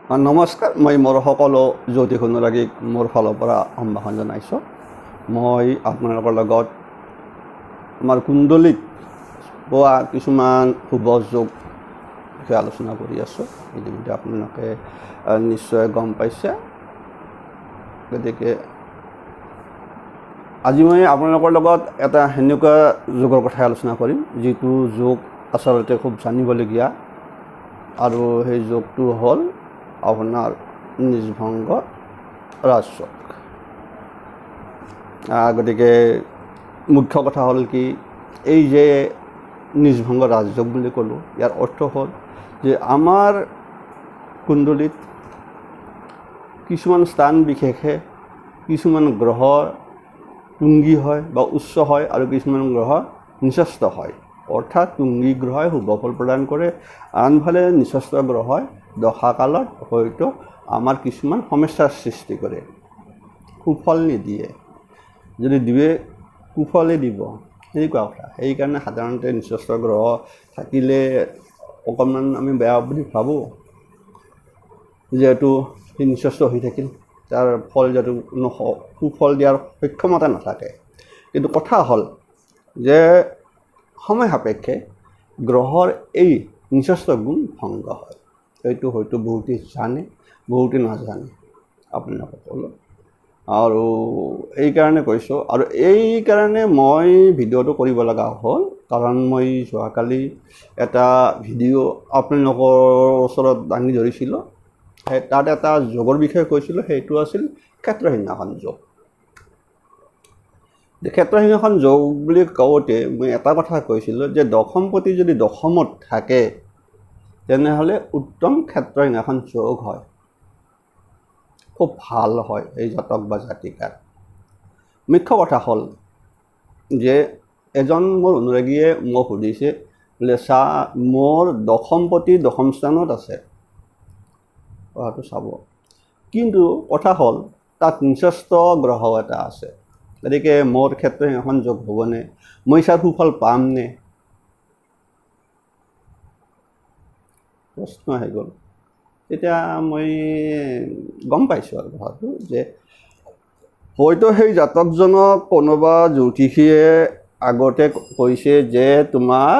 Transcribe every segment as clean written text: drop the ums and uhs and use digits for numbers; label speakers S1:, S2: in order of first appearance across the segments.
S1: নমস্কাৰ, মই মোৰ সকলো জ্যোতিষ অনুৰাগীক মোৰ ফালৰ পৰা সম্ভাষণ জনাইছোঁ। মই আপোনালোকৰ লগত আমাৰ কুণ্ডলীত পোৱা কিছুমান শুভ যোগ বিষয়ে আলোচনা কৰি আছোঁ। ইতিমধ্যে আপোনালোকে নিশ্চয় গম পাইছে। গতিকে আজি মই আপোনালোকৰ লগত এটা সেনেকুৱা যোগৰ কথা আলোচনা কৰিম, যিটো যোগ আচলতে খুব জানিবলগীয়া, আৰু সেই যোগটো হ'ল আপোনাৰ নিজভংগ ৰাজযোগ। গতিকে মুখ্য কথা হ'ল কি, এই যে নিজভংগ ৰাজযোগ বুলি ক'লোঁ, ইয়াৰ অৰ্থ হ'ল যে আমাৰ কুণ্ডলীত কিছুমান স্থান বিশেষে কিছুমান গ্ৰহ তুংগী হয় বা উচ্চ হয়, আৰু কিছুমান গ্ৰহ নিচস্ত হয়। অৰ্থাৎ তুংগী গ্ৰহই শুভ ফল প্ৰদান কৰে, আনফালে নিচস্ত গ্ৰহই দশাকালত হয়তো আমাৰ কিছুমান সমস্যাৰ সৃষ্টি কৰে, সুফল নিদিয়ে। যদি দিয়ে কুফলে দিব, সেনেকুৱা কথা। সেইকাৰণে সাধাৰণতে নিচস্ত গ্ৰহ থাকিলে অকণমান আমি বেয়া বুলি ভাবোঁ, যিহেতু সি নিচস্ত হৈ থাকিল, তাৰ ফল যিহেতু সুফল দিয়াৰ সক্ষমতা নাথাকে। কিন্তু কথা হ'ল যে সময় সাপেক্ষে গ্ৰহৰ এই নিচস্ত গুণ ভংগ হয়। এইটো হয়তো বহুতে জানে, বহুতে নাজানে আপোনালোকসকলে, আৰু এইকাৰণে কৈছোঁ। আৰু এইকাৰণে মই ভিডিঅ'টো কৰিব লগা হ'ল, কাৰণ মই যোৱাকালি এটা ভিডিঅ' আপোনালোকৰ ওচৰত দাঙি ধৰিছিলোঁ। তাত এটা যোগৰ বিষয়ে কৈছিলোঁ, সেইটো আছিল ক্ষেত্ৰসিংহাসন যোগ। ক্ষেত্ৰসিংহাসন যোগ বুলি কওঁতে মই এটা কথা কৈছিলোঁ যে দশমপতি যদি দশমত থাকে, তেনেহ'লে উত্তম ক্ষেত্ৰসিংহাসন যোগ হয়, খুব ভাল হয় এই জাতক বা জাতিকাত। মুখ্য কথা হ'ল যে এজন মোৰ অনুৰাগীয়ে মোক সুধিছে, বোলে চা, মোৰ দশমপতি দশম স্থানত আছে, কথাটো চাব। কিন্তু কথা হ'ল তাত নিচস্ত গ্ৰহ এটা আছে। গতিকে মোৰ ক্ষেত্ৰসিংহাসন যোগ হ'বনে? মই চাৰ সুফল পামনে? প্ৰশ্ন আহি গ'ল। তেতিয়া মই গম পাইছোঁ আৰু কথাটো, যে হয়তো সেই জাতকজনক কোনোবা জ্যোতিষীয়ে আগতে কৈছে যে তোমাৰ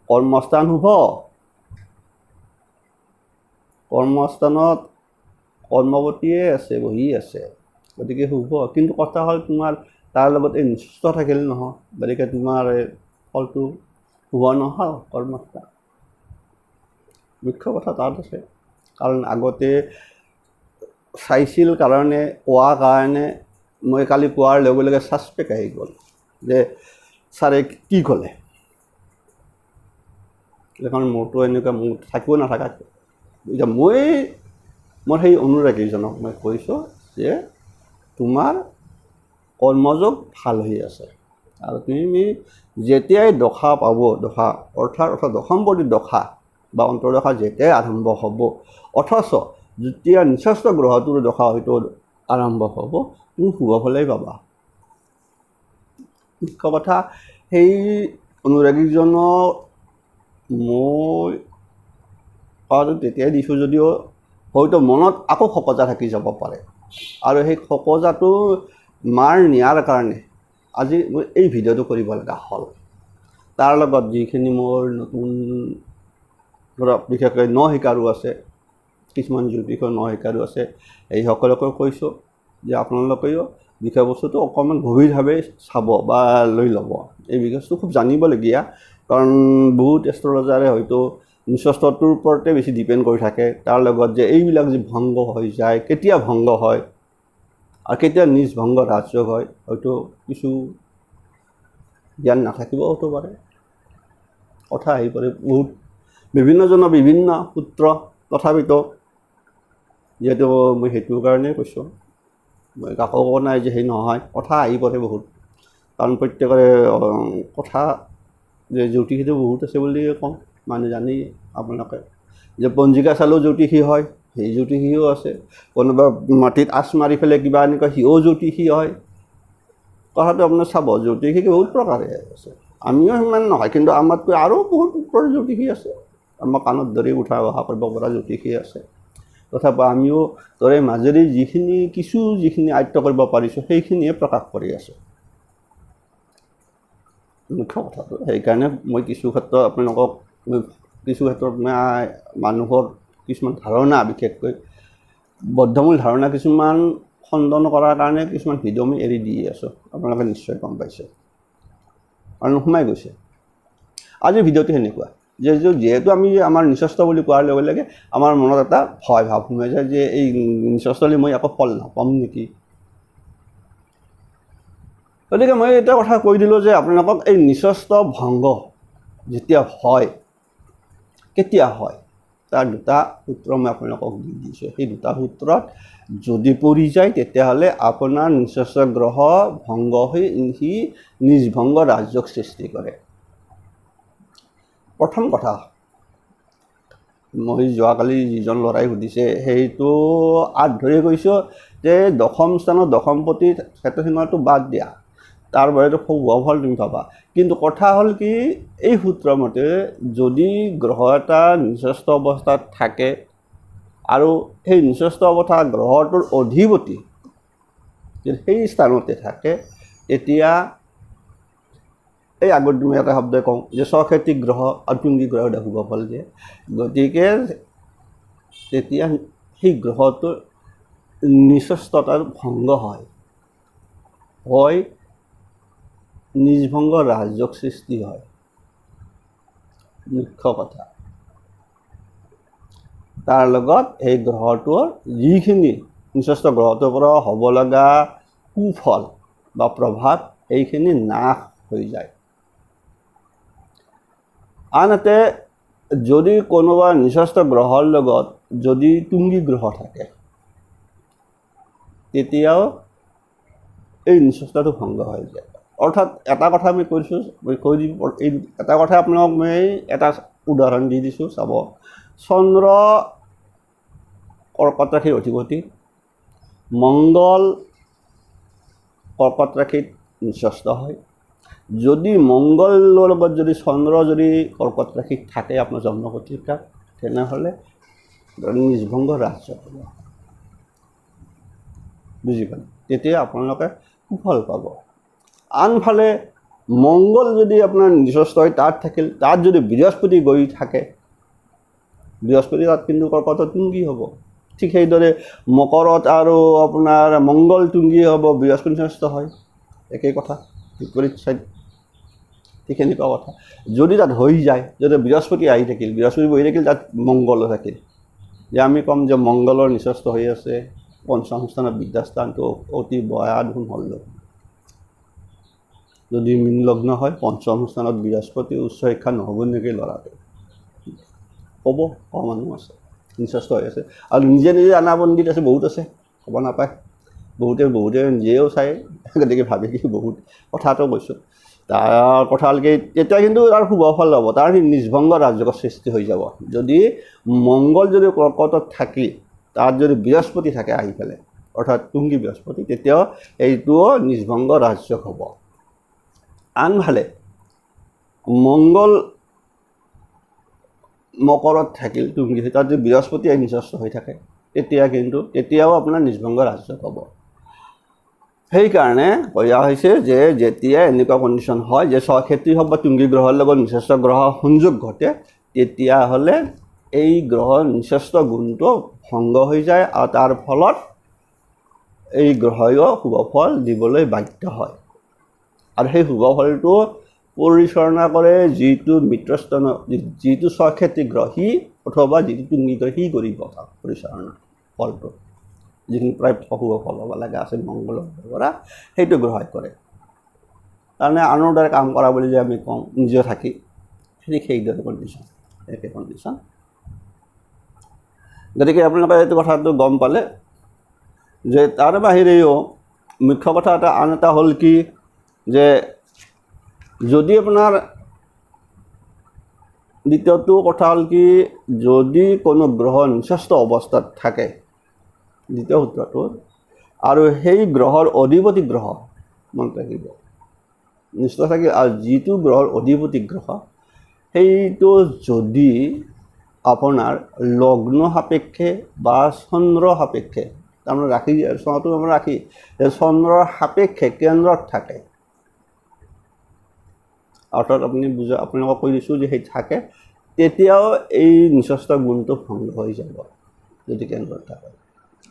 S1: কৰ্মস্থান শুভ, কৰ্মস্থানত কৰ্মৱতীয়ে আছে, বহি আছে, গতিকে শুভ। কিন্তু কথা হ'ল তোমাৰ তাৰ লগত এই নিচস্ত থাকিল নহয়, গতিকে তোমাৰ ফলটো শুভ নহয় কৰ্মস্থান। মুখ্য কথা তাত আছে। কাৰণ আগতে চাইছিল কাৰণে, কোৱা কাৰণে মই কালি কোৱাৰ লগে লগে ছাছপেক্ট আহি গ'ল যে ছাৰে কি ক'লে। এখন মোৰতো এনেকুৱা মোৰ থাকিব নাথাকা। এতিয়া মোৰ সেই অনুৰাগীজনক মই কৈছোঁ যে তোমাৰ কৰ্মযোগ ভাল হৈ আছে, আৰু তুমি যেতিয়াই দশা পাব, দশা অৰ্থাৎ দশমপতি দশা বা অন্তৰ্দশা যেতিয়াই আৰম্ভ হ'ব, অথচ যেতিয়া নিচস্ত গ্ৰহটোৰ দশা হয়তো আৰম্ভ হ'ব, তুমি শুভ ফলেই পাবা। মুখ্য কথা, সেই অনুৰাগীজনক মই কথাটো তেতিয়াই দিছোঁ, যদিও হয়তো মনত আকৌ সকজা থাকি যাব পাৰে, আৰু সেই সকজাটো মাৰ নিয়াৰ কাৰণে আজি মই এই ভিডিঅ'টো কৰিব লগা হ'ল। তাৰ লগত যিখিনি মোৰ নতুন ধৰক বিশেষকৈ ন শিকাৰু আছে, কিছুমান জ্যোতিষৰ ন শিকাৰু আছে, এইসকলকো কৈছোঁ যে আপোনালোকেও বিষয়বস্তুটো অকণমান গভীৰভাৱে চাব বা লৈ ল'ব। এই বিষয়বস্তু খুব জানিবলগীয়া, কাৰণ বহুত এষ্ট্ৰলজাৰে হয়তো নিচস্তটোৰ ওপৰতে বেছি ডিপেণ্ড কৰি থাকে। তাৰ লগত যে এইবিলাক যে ভংগ হৈ যায়, কেতিয়া ভংগ হয় আৰু কেতিয়া নিজ ভংগ ৰাজযোগ হয়, হয়তো কিছু জ্ঞান নাথাকিবও হয়তো পাৰে। কথা আহি পৰে বহুত, বিভিন্নজনৰ বিভিন্ন সূত্ৰ। তথাপিতো যিহেতু মই সেইটো কাৰণেই কৈছোঁ, মই কাকো কোৱা নাই যে সেই নহয়, কথা আহি পৰে বহুত। কাৰণ প্ৰত্যেকৰে কথা যে জ্যোতিষীটো বহুত আছে বুলি কওঁ, মানুহ জানি আপোনালোকে যে পঞ্জিকা চালেও জ্যোতিষী হয়, সেই জ্যোতিষীও আছে। কোনোবা মাটিত আঁচ মাৰি পেলাই কিবা এনেকুৱা, সিও জ্যোতিষী হয়। কথাটো আপোনাৰ চাব, জ্যোতিষী বহুত প্ৰকাৰে আছে, আমিও সিমান নহয়, কিন্তু আমাতকৈ আৰু বহুত ওপৰৰ জ্যোতিষী আছে। আমাৰ কাণত ধৰি উঠা বহা কৰিব পৰা জ্যোতিষী আছে। তথাপি আমিও তাৰে মাজেৰে যিখিনি আয়ত্ব কৰিব পাৰিছোঁ সেইখিনিয়ে প্ৰকাশ কৰি আছোঁ মুখ্য কথাটো সেইকাৰণে মই কিছু ক্ষেত্ৰত আপোনালোকক কিছু ক্ষেত্ৰত মানুহৰ কিছুমান ধাৰণা বিশেষকৈ বদ্ধমূল ধাৰণা কিছুমান খণ্ডন কৰাৰ কাৰণে কিছুমান ভিডিঅ' আমি এৰি দি আছোঁ আপোনালোকে নিশ্চয় গম পাইছে আৰু সোমাই গৈছে আজিৰ ভিডিঅ'টো সেনেকুৱা যিহেতু আমি আমাৰ নিচস্ত বুলি কোৱাৰ লগে লগে আমাৰ মনত এটা ভয় ভাৱ সোমাই যায় যে এই নিচস্থলৈ মই আকৌ ফল নাপাম নেকি গতিকে মই এটা কথা কৈ দিলোঁ যে আপোনালোকক এই নিচস্ত ভংগ যেতিয়া হয় কেতিয়া হয় তাৰ দুটা সূত্ৰ মই আপোনালোকক দি দিছোঁ সেই দুটা সূত্ৰত যদি পৰি যায় তেতিয়াহ'লে আপোনাৰ নিচস্ত গ্ৰহ ভংগ হৈ সি নিজভংগ ৰাজ্যক সৃষ্টি কৰে প্ৰথম কথা মই যোৱাকালি যিজন ল'ৰাই সুধিছে সেইটো ধৰি কৈছোঁ যে দশম স্থানত দশমপতি ক্ষেত্ৰসীমাটো বাদ দিয়া তাৰ বাহিৰে খুব ফল তুমি পাবা কিন্তু কথা হ'ল কি এই সূত্ৰমতে যদি গ্ৰহ এটা নিচস্ত অৱস্থাত থাকে আৰু সেই নিচস্ত অৱস্থা গ্ৰহটোৰ অধিপতি যদি সেই স্থানতে থাকে তেতিয়া এই আগত তুমি এটা শব্দই কওঁ যে স্বক্ষেত্ৰী গ্ৰহ আৰু তুংগী গ্ৰহ শুভ ফল দিয়ে গতিকে তেতিয়া সেই গ্ৰহটোৰ নিচস্ততাৰ ভংগ হয় নিজভংগ ৰাজযোগ সৃষ্টি হয় মুখ্য কথা তাৰ লগত এই গ্ৰহটোৰ যিখিনি নিচস্ত গ্ৰহটোৰ পৰা হ'ব লগা কুফল বা প্ৰভাৱ এইখিনি নাশ হৈ যায় আনহাতে যদি কোনোবা নিচস্ত গ্ৰহৰ লগত যদি তুংগী গ্ৰহ থাকে তেতিয়াও এই নিচস্তটো ভংগ হৈ যায় অৰ্থাৎ এটা কথা আমি কৈছোঁ কৈ দিম এই এটা কথা আপোনালোকক মই এটা উদাহৰণ দি দিছোঁ চাব চন্দ্ৰ কৰ্কট ৰাশিৰ অধিপতি মংগল কৰ্কট ৰাশিত নিচস্ত হয় যদি মংগলৰ লগত যদি চন্দ্ৰ যদি কৰ্কট ৰাশিত থাকে আপোনাৰ জন্মপত্ৰিকাত তেনেহ'লে নিজভংগ ৰাজ্য হ'ব বুজি পালে তেতিয়া আপোনালোকে সুফল পাব আনফালে মংগল যদি আপোনাৰ নিচস্ত হয় তাত যদি বৃহস্পতি গৈ থাকে বৃহস্পতি তাত কিন্তু কৰ্কটত তুংগী হ'ব ঠিক সেইদৰে মকৰত আৰু আপোনাৰ মংগল তুংগী হ'ব বৃহস্পতি নিচস্ত হয় একেই কথা বিপৰীত চাইড ঠিক এনেকুৱা কথা যদি তাত হৈ যায় যদি বৃহস্পতি আহি থাকিল বৃহস্পতি বহি থাকিল তাত মংগল থাকিল যে আমি ক'ম যে মংগলৰ নিচস্ত হৈ আছে পঞ্চম স্থানত বিদ্যাস্থানটো অতি বেয়া ধুন হ'ল যদি মীন লগ্ন হয় পঞ্চম স্থানত বৃহস্পতি উচ্চ শিক্ষা নহ'ব নেকি ল'ৰাটো ক'ব কোৱা মানুহ আছে নিচস্ত হৈ আছে আৰু নিজে আনা পণ্ডিত আছে বহুত আছে ক'ব নাপায় বহুতে নিজেও চাই গতিকে ভাবি কি বহুত কথাটো কৈছোঁ তাৰ কথা হ'ল কি তেতিয়া কিন্তু তাৰ শুভ ফল হ'ব তাৰ নিজভংগ ৰাজযোগৰ সৃষ্টি হৈ যাব যদি মংগল যদি কৰ্কটত থাকি তাত যদি বৃহস্পতি থাকে আহি পেলাই অৰ্থাৎ তুংগী বৃহস্পতি তেতিয়াও এইটোও নিজভংগ ৰাজযোগ হ'ব আনফালে মংগল মকৰত থাকিল তুংগী তাত যদি বৃহস্পতি নিচস্ত হৈ থাকে তেতিয়াও আপোনাৰ নিজভংগ ৰাজযোগ হ'ব সেইকাৰণে কোৱা হৈছে যে যেতিয়া এনেকুৱা কণ্ডিশ্যন হয় যে স্বক্ষেত্ৰী হওক বা তুংগী গ্ৰহৰ লগত নিচস্ত গ্ৰহ সংযোগ ঘটে তেতিয়াহ'লে এই গ্ৰহৰ নিচস্ত গুণটো ভংগ হৈ যায় আৰু তাৰ ফলত এই গ্ৰহেও শুভ ফল দিবলৈ বাধ্য হয় আৰু সেই শুভ ফলটো পৰিচালনা কৰে যিটো মিত্ৰস্থান যিটো স্বক্ষেত্ৰী গ্ৰহ সি অথবা যিটো তুংগী গ্ৰহ সি কৰিব পৰিচালনা ফলটো যিখিনি প্ৰায় শুভ ফল হ'ব লগা আছে মংগলৰ পৰা সেইটো গ্ৰহণ কৰে তাৰমানে আনৰ দ্বাৰা কাম কৰা বুলি যে আমি কওঁ নিজে থাকি সেইদৰে কণ্ডিশ্যন একে কণ্ডিশ্যন গতিকে আপোনালোকে এইটো কথাটো গম পালে যে তাৰ বাহিৰেও মুখ্য কথা আন এটা হ'ল কি যে যদি আপোনাৰ দ্বিতীয়টো কথা হ'ল কি যদি কোনো গ্ৰহ নিচস্ত অৱস্থাত থাকে দ্বিতীয় সূত্ৰটো আৰু সেই গ্ৰহৰ অধিপতি গ্ৰহ মনত ৰাখিব নিশ্চয় থাকে আৰু যিটো গ্ৰহৰ অধিপতি গ্ৰহ সেইটো যদি আপোনাৰ লগ্ন সাপেক্ষে বা চন্দ্ৰ সাপেক্ষে তাৰমানে ৰাশি চন্দ্ৰটো আমাৰ ৰাশি চন্দ্ৰৰ সাপেক্ষে কেন্দ্ৰত থাকে অৰ্থাৎ আপুনি আপোনালোকক কৈ দিছোঁ যে সেই থাকে তেতিয়াও এই নিচস্থ গুণটো ভংগ হৈ যাব যদি কেন্দ্ৰত থাকে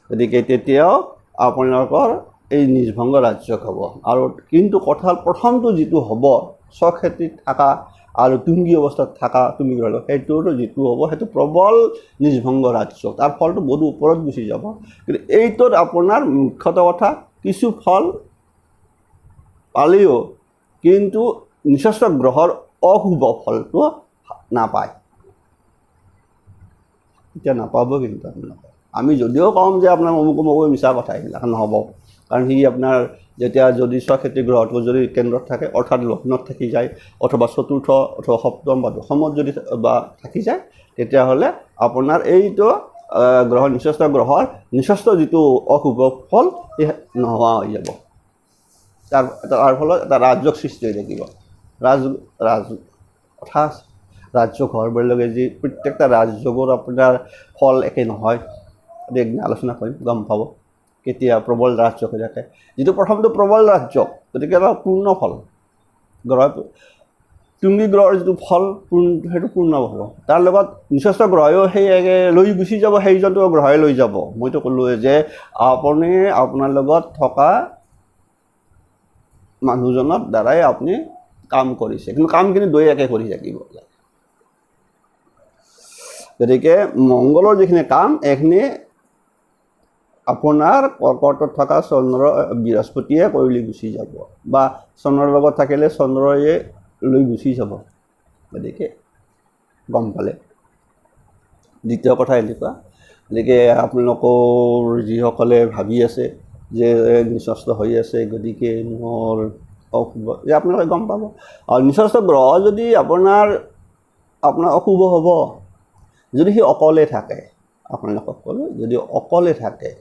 S1: গতিকে তেতিয়াও আপোনালোকৰ এই নিজভংগ ৰাজ্যক হ'ব আৰু কিন্তু কথা প্ৰথমটো যিটো হ'ব স্বক্ষেত্ৰীত থকা আৰু তুংগী অৱস্থাত থকা তুমি গ্ৰহ সেইটোৰ যিটো হ'ব সেইটো প্ৰবল নিজভংগ ৰাজ্য তাৰ ফলটো বহুত ওপৰত গুচি যাব কিন্তু এইটোত আপোনাৰ মুখ্যত কথা কিছু ফল পালেও কিন্তু নিচস্থ গ্ৰহৰ অশুভ ফলটো নাপায় এতিয়া নাপাব কিন্তু আপোনালোকে আমি যদিও কম যে আপোনাৰ অমুক মিছা কথা এইবিলাক নহ'ব কাৰণ সি আপোনাৰ যেতিয়া যদি স্বক্ষেত্ৰী গ্ৰহটো যদি কেন্দ্ৰত থাকে অৰ্থাৎ লগ্নত থাকি যায় অথবা চতুৰ্থ অথবা সপ্তম বা দশমত যদি বা থাকি যায় তেতিয়াহ'লে আপোনাৰ এইটো গ্ৰহ নিচস্থ গ্ৰহৰ নিচস্থ যিটো অশুভ ফল সেই নোহোৱা হৈ যাব তাৰ ফলত এটা ৰাজযোগ সৃষ্টি হৈ থাকিব কথা ৰাজযোগ হোৱাৰ লগে যি প্ৰত্যেকটা ৰাজযোগৰ আপোনাৰ ফল একে নহয় একদিন আলোচনা কৰিম গম পাব কেতিয়া প্ৰবল ৰাজযোগ হৈ থাকে যিটো প্ৰথমটো প্ৰবল ৰাজযোগ গতিকে এটা পূৰ্ণ ফল গ্ৰহ তুংগী গ্ৰহৰ যিটো ফল সেইটো পূৰ্ণ হ'ব তাৰ লগত নিচস্থ গ্ৰহেও সেই লৈ গুচি যাব সেইজনটো গ্ৰহে লৈ যাব মইতো ক'লোৱে যে আপুনি আপোনাৰ লগত থকা মানুহজনৰ দ্বাৰাই আপুনি কাম কৰিছে কিন্তু কামখিনি দুই একে কৰি থাকিব গতিকে মংগলৰ যিখিনি কাম এইখিনি আপোনাৰ কৰ্কটত থকা চন্দ্ৰ বৃহস্পতিয়ে কৰিলে গুচি যাব বা চন্দ্ৰৰ লগত থাকিলে চন্দ্ৰয়ে লৈ গুচি যাব গতিকে গম পালে দ্বিতীয় কথা এনেকুৱা গতিকে আপোনালোকৰ যিসকলে ভাবি আছে যে নিচস্থ হৈ আছে গতিকে মোৰ অশুভ যে আপোনালোকে গম পাব আৰু নিচস্থ গ্ৰহ যদি আপোনাৰ অশুভ হ'ব যদি সি অকলে থাকে আপোনালোকক ক'লোঁ যদি অকলে থাকে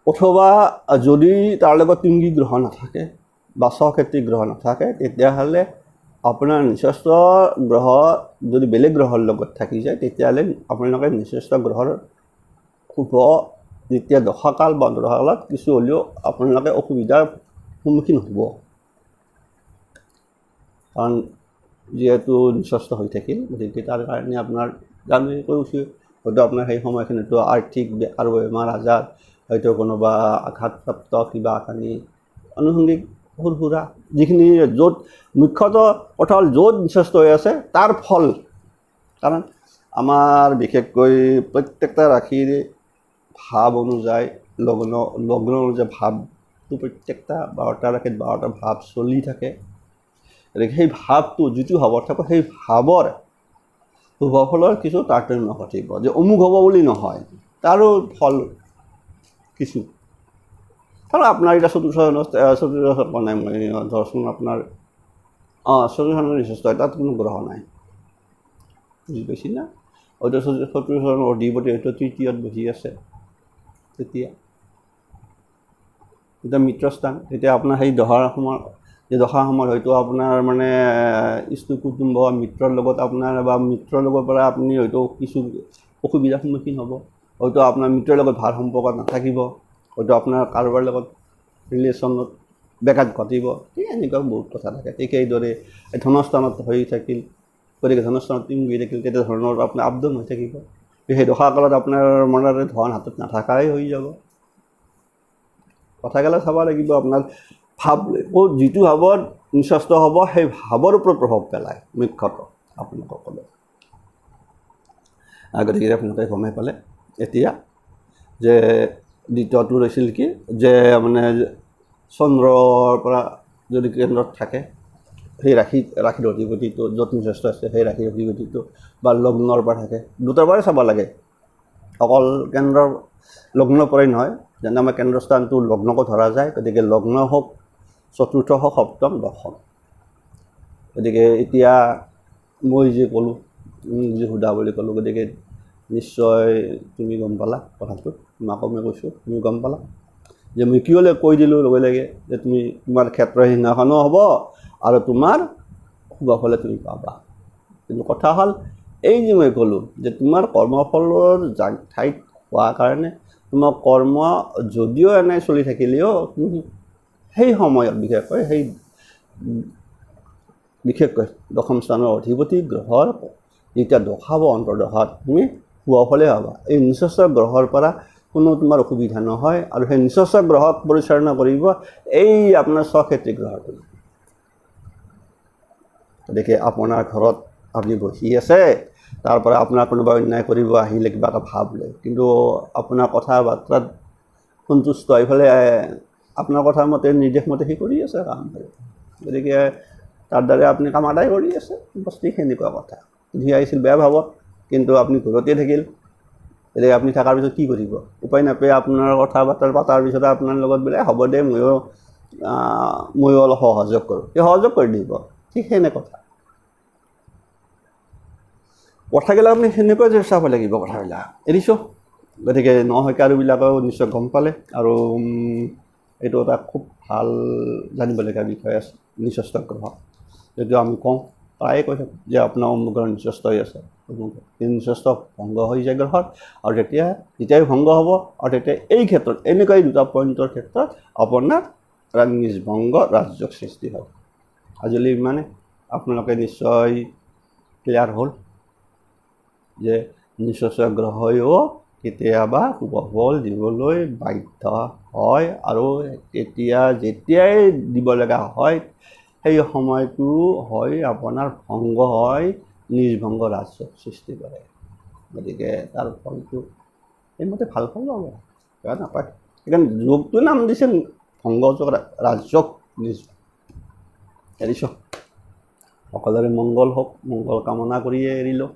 S1: অথবা যদি তাৰ লগত তুংগী গ্ৰহ নাথাকে বা স্বক্ষেত্ৰী গ্ৰহ নাথাকে তেতিয়াহ'লে আপোনাৰ নিচস্থ গ্ৰহ যদি বেলেগ গ্ৰহৰ লগত থাকি যায় তেতিয়াহ'লে আপোনালোকে নিচস্থ গ্ৰহৰ শুভ যেতিয়া দশাকাল বা অন্তৰ্দশাকালত কিছু হ'লেও আপোনালোকে অসুবিধাৰ সন্মুখীন হ'ব কাৰণ যিহেতু নিচস্থ হৈ থাকিল গতিকে তাৰ কাৰণে আপোনাৰ জানি কৈছোঁ হয়তো আপোনাৰ সেই সময়খিনিতো আৰ্থিক আৰু বেমাৰ আজাৰ হয়তো কোনোবা আঘাতপ্ৰাপ্ত কিবা কানি আনুষংগিক সৰু সুৰা যিখিনি য'ত মুখ্যতঃ কথা হ'ল য'ত নিচস্থ হৈ আছে তাৰ ফল কাৰণ আমাৰ বিশেষকৈ প্ৰত্যেকটা ৰাশিৰ ভাৱ অনুযায়ী লগ্ন অনুযায়ী ভাৱটো প্ৰত্যেকটা 12টা ৰাশিত 12টা ভাৱ চলি থাকে গতিকে সেই ভাৱটো যিটো ভাৱত থাকে সেই ভাৱৰ শুভ ফলৰ কিছু তাৰতম্য ঘটিব যে অমুক হ'ব বুলি নহয় তাৰো ফল কিছু কাৰণ আপোনাৰ এতিয়া চতুৰ্থ কোৱা নাই মই ধৰচোন আপোনাৰ চতুৰ্থ নিচস্থ তাত কোনো গ্ৰহ নাই বুজি পাইছি না হয়তো চতুৰ্থ অধিপতি হয়তো তৃতীয়ত বহি আছে তেতিয়া মিত্ৰস্থান তেতিয়া আপোনাৰ সেই দশাৰ সময়ত হয়তো আপোনাৰ মানে ইষ্ট কুটুম্ব বা মিত্ৰৰ লগত আপোনাৰ বা মিত্ৰৰ লগৰ পৰা আপুনি হয়তো কিছু অসুবিধাৰ সন্মুখীন হ'ব হয়তো আপোনাৰ মিত্ৰৰ লগত ভাল সম্পৰ্ক নাথাকিব হয়তো আপোনাৰ কাৰোবাৰ লগত ৰিলেশ্যনত ব্যাঘাত ঘটিব এনেকুৱা বহুত কথা থাকে ঠিক সেইদৰে ধনস্থানত হৈ থাকিল গতিকে ধনস্থানত হৈ থাকিল তেতিয়া ধৰণৰ আপোনাৰ আপডাউন হৈ থাকিব সেই দশাকালত আপোনাৰ মনৰে ধন হাতত নাথাকাই হৈ যাব কথাকালে চাব লাগিব আপোনাৰ ভাৱ যিটো ভাৱত নিচস্থ হ'ব সেই ভাৱৰ ওপৰত প্ৰভাৱ পেলায় মুখ্যতঃ আপোনালোকসকলে গতিকে আপোনালোকে গমেই পালে এতিয়া যে দ্বিতীয়টো হৈছিল কি যে মানে চন্দ্ৰৰ পৰা যদি কেন্দ্ৰত থাকে সেই ৰাশিৰ অধিপতিটো য'ত নিচস্থ আছে সেই ৰাশিৰ অধিপতিটো বা লগ্নৰ পৰা থাকে দুটাৰ পৰাই চাব লাগে অকল কেন্দ্ৰৰ লগ্নৰ পৰাই নহয় যেনে আমাৰ কেন্দ্ৰস্থানটো লগ্নকো ধৰা যায় গতিকে লগ্ন হওক চতুৰ্থ হওক সপ্তম দশম গতিকে এতিয়া মই যে ক'লোঁ যে সোধা বুলি ক'লোঁ গতিকে নিশ্চয় তুমি গম পালা কথাটো তোমাকো মই কৈছোঁ তুমি গম পালা যে মই কিয়লৈ কৈ দিলোঁ লগে লগে যে তুমি তোমাৰ ক্ষেত্ৰ সিংহাসনো হ'ব আৰু তোমাৰ শুভ ফলে তুমি পাবা কিন্তু কথা হ'ল এই যে মই ক'লোঁ যে তোমাৰ কৰ্মফলৰ ঠাইত হোৱাৰ কাৰণে তোমাৰ কৰ্ম যদিও এনে চলি থাকিলেও তুমি সেই সময়ত বিশেষকৈ দশম স্থানৰ অধিপতি গ্ৰহৰ যেতিয়া দশাব অন্তৰ্দশাত তুমি শুভফলে পাবা। এই নিচস্ব গ্ৰহৰ পৰা কোনো তোমাৰ অসুবিধা নহয় আৰু সেই নিচস্ব গ্ৰহক পৰিচালনা কৰিব এই আপোনাৰ স্বক্ষেত্ৰী গ্ৰহটো। গতিকে আপোনাৰ ঘৰত আপুনি বহি আছে, তাৰ পৰা আপোনাৰ কোনোবা অন্যায় কৰিব আহিলে কিবা এটা ভাৱ লৈ, কিন্তু আপোনাৰ কথা বাৰ্তাত সন্তুষ্ট এইফালে আপোনাৰ কথা মতে নিৰ্দেশ মতে সি কৰি আছে কাম। গতিকে তাৰ দ্বাৰা আপুনি কাম আদায় কৰি আছে, বস্তি সেনেকুৱা কথা। সি আহিছিল বেয়া ভাৱত, কিন্তু আপুনি ঘৰতে থাকিল। গতিকে আপুনি থকাৰ পিছত কি কৰিব? উপায় নাপায় আপোনাৰ কথা বাৰ্তা পতাৰ পিছতে আপোনাৰ লগত বোলে হ'ব দে ময়ো অলপ সহযোগ কৰোঁ, সেই সহযোগ কৰি দিব। ঠিক সেনে কথাবিলাক আপুনি সেনেকৈ যে চাব লাগিব কথাবিলাক এৰিছোঁ। গতিকে নহকাৰুবিলাকেও নিশ্চয় গম পালে, আৰু এইটো এটা খুব ভাল জানিবলগীয়া বিষয় আছে নিচস্ব গ্ৰহ। যদিও আমি কওঁ প্ৰায়ে কৈ থাকোঁ যে আপোনাৰ অমুকৰ নিচস্ব হৈ আছে, নিচস্ব ভংগ হৈ যায় গ্ৰহত, আৰু যেতিয়াই ভংগ হ'ব আৰু তেতিয়া এই ক্ষেত্ৰত এনেকুৱাই দুটা পইণ্টৰ ক্ষেত্ৰত আপোনাৰ নিজ ভংগ ৰাজযোগ সৃষ্টি হয়। আজিলৈ মানে আপোনালোকে নিশ্চয় ক্লিয়াৰ হ'ল যে নিচস্ব গ্ৰহয়ো কেতিয়াবা শুভ ফল দিবলৈ বাধ্য হয়, আৰু যেতিয়াই দিব লগা হয় সেই সময়টো হয় আপোনাৰ ভংগ হয়, নিজ ভংগ ৰাজযোগ সৃষ্টি কৰে। গতিকে তাৰ ফলটো সেইমতে ভাল ফল পাব, বেয়া নাপায়। সেইকাৰণে যোগটো নাম দিছে ভংগযোগ ৰাজযোগ নিজ। এৰিছোঁ। সকলোৰে মংগল হওক, মংগল কামনা কৰিয়ে এৰিলোঁ।